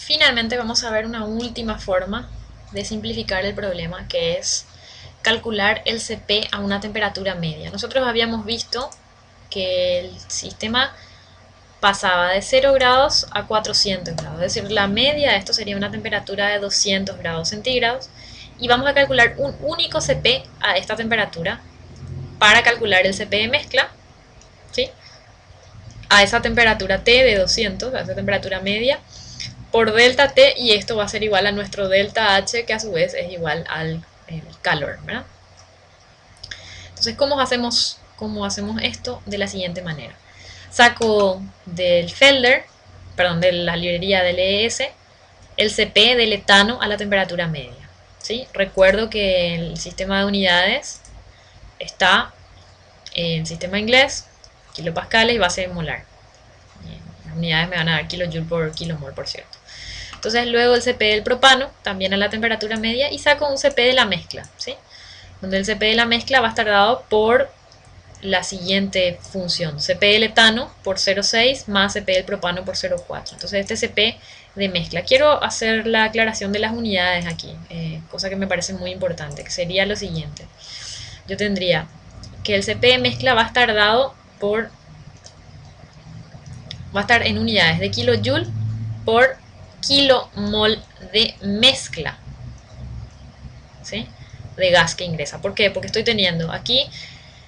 finalmente vamos a ver una última forma de simplificar el problema, que es calcular el CP a una temperatura media. Nosotros habíamos visto que el sistema pasaba de 0 grados a 400 grados, es decir, la media de esto sería una temperatura de 200 grados centígrados, y vamos a calcular un único CP a esta temperatura para calcular el CP de mezcla, ¿sí? A esa temperatura T de 200, a esa temperatura media, por delta T, y esto va a ser igual a nuestro delta H, que a su vez es igual al calor, ¿verdad? Entonces, ¿cómo hacemos esto? De la siguiente manera. Saco del Felder, perdón, de la librería del ES, el CP del etano a la temperatura media, ¿sí? Recuerdo que el sistema de unidades está en sistema inglés, kilopascales y base molar. Las unidades me van a dar kilojoule por kilomol, por cierto. Entonces luego el CP del propano, también a la temperatura media, y saco un CP de la mezcla, ¿sí? Donde el CP de la mezcla va a estar dado por la siguiente función: CP del etano por 0,6 más CP del propano por 0,4. Entonces este CP de mezcla. Quiero hacer la aclaración de las unidades aquí, cosa que me parece muy importante, que sería lo siguiente. Yo tendría que el CP de mezcla va a estar dado por, va a estar en unidades de kilojoule por kilomol de mezcla, ¿sí? De gas que ingresa. ¿Por qué? Porque estoy teniendo aquí,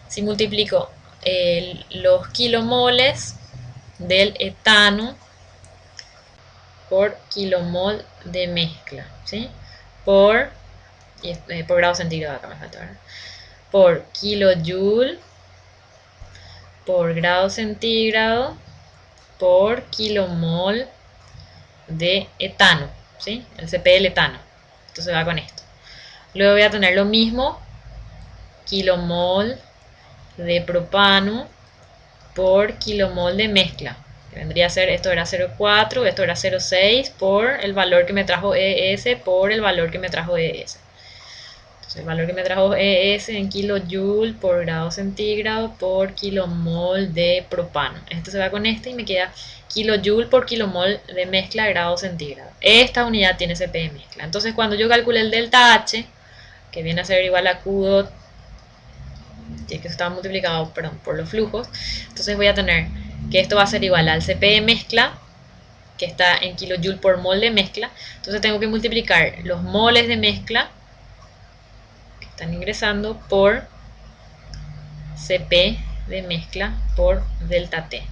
si multiplico los kilomoles del etano por kilomol de mezcla, ¿sí? Por grado centígrado, acá me falta, ¿verdad? Por kilojoule por grado centígrado por kilomol de etano, ¿sí? El CP del etano. Entonces va con esto. Luego voy a tener lo mismo, kilomol de propano por kilomol de mezcla. Que vendría a ser, esto era 0,4, esto era 0,6 por el valor que me trajo ES por el valor que me trajo ES. Entonces el valor que me trajo ES en kilojoule por grado centígrado por kilomol de propano. Esto se va con este y me queda kilojoule por kilomol de mezcla a grado centígrado. Esta unidad tiene CP de mezcla. Entonces cuando yo calcule el delta H, que viene a ser igual a Q dot, que está multiplicado, perdón, por los flujos, entonces voy a tener que esto va a ser igual al CP de mezcla, que está en kilojoule por mol de mezcla. Entonces tengo que multiplicar los moles de mezcla que están ingresando por CP de mezcla por delta T.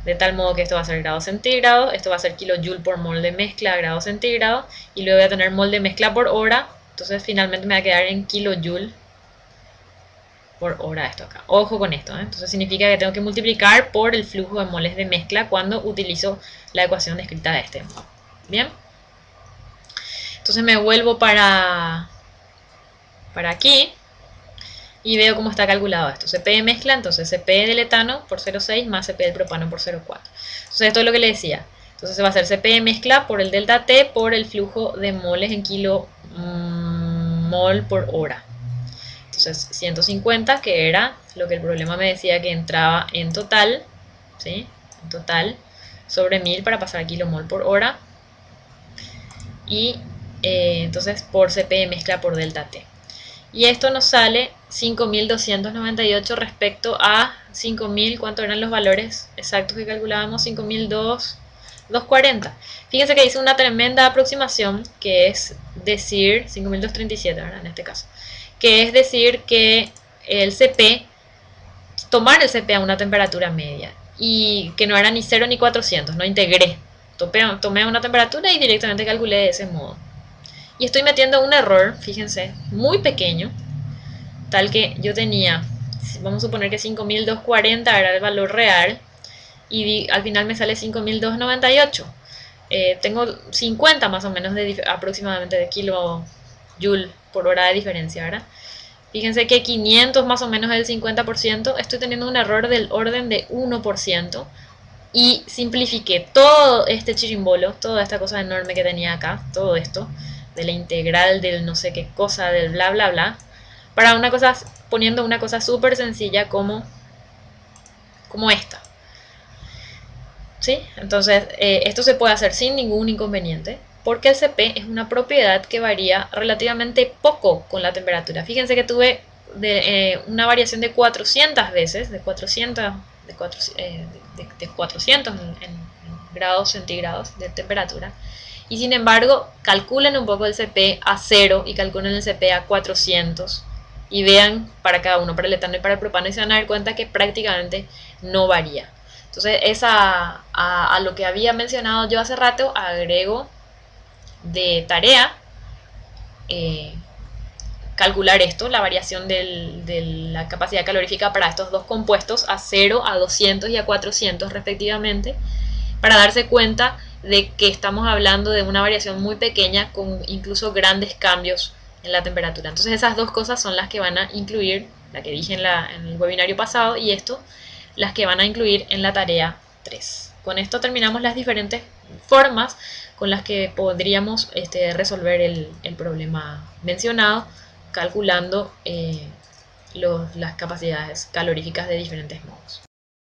De tal modo que esto va a ser grado centígrado, esto va a ser kilojoule por mol de mezcla a grado centígrado, y luego voy a tener mol de mezcla por hora. Entonces finalmente me va a quedar en kilojoule por hora esto acá. Ojo con esto, ¿eh? Entonces significa que tengo que multiplicar por el flujo de moles de mezcla cuando utilizo la ecuación descrita de este modo. Bien. Entonces me vuelvo para aquí y veo cómo está calculado esto. CP de mezcla, entonces CP del etano por 0,6 más CP del propano por 0,4. Entonces esto es lo que le decía. Entonces se va a hacer CP de mezcla por el delta T por el flujo de moles en kilomol por hora. Entonces 150, que era lo que el problema me decía que entraba en total, ¿sí? En total, sobre 1000 para pasar a kilomol por hora. Y entonces por CP de mezcla por delta T. Y esto nos sale 5298 respecto a 5000, ¿cuánto eran los valores exactos que calculábamos? 5240. Fíjense que hice una tremenda aproximación, que es decir, 5237, ¿verdad? En este caso, que es decir que el CP, tomar el CP a una temperatura media, y que no era ni 0 ni 400, no integré. Tomé una temperatura y directamente calculé de ese modo. Y estoy metiendo un error, fíjense, muy pequeño, tal que yo tenía, vamos a suponer que 5240 era el valor real, y al final me sale 5298. Tengo 50 más o menos aproximadamente de kilojoule por hora de diferencia, ¿verdad? Fíjense que 500 más o menos es el 50%, estoy teniendo un error del orden de 1%, y simplifiqué todo este chirimbolo, toda esta cosa enorme que tenía acá, todo esto, de la integral del no sé qué cosa, del bla bla bla, para una cosa, poniendo una cosa súper sencilla como esta. ¿Sí? Entonces, esto se puede hacer sin ningún inconveniente. porque el Cp es una propiedad que varía relativamente poco con la temperatura. Fíjense que tuve una variación de 400 veces, de 400 en grados centígrados de temperatura. Y sin embargo, calculen un poco el Cp a 0 y calculen el Cp a 400 y vean para cada uno, para el etano y para el propano, y se van a dar cuenta que prácticamente no varía. Entonces, a lo que había mencionado yo hace rato, agrego de tarea calcular esto, la variación de la capacidad calorífica para estos dos compuestos a 0, a 200 y a 400 respectivamente, para darse cuenta de que estamos hablando de una variación muy pequeña con incluso grandes cambios en la temperatura. Entonces esas dos cosas son las que van a incluir, la que dije en el webinario pasado y esto, las que van a incluir en la tarea 3. Con esto terminamos las diferentes formas con las que podríamos resolver el problema mencionado, calculando las capacidades caloríficas de diferentes modos.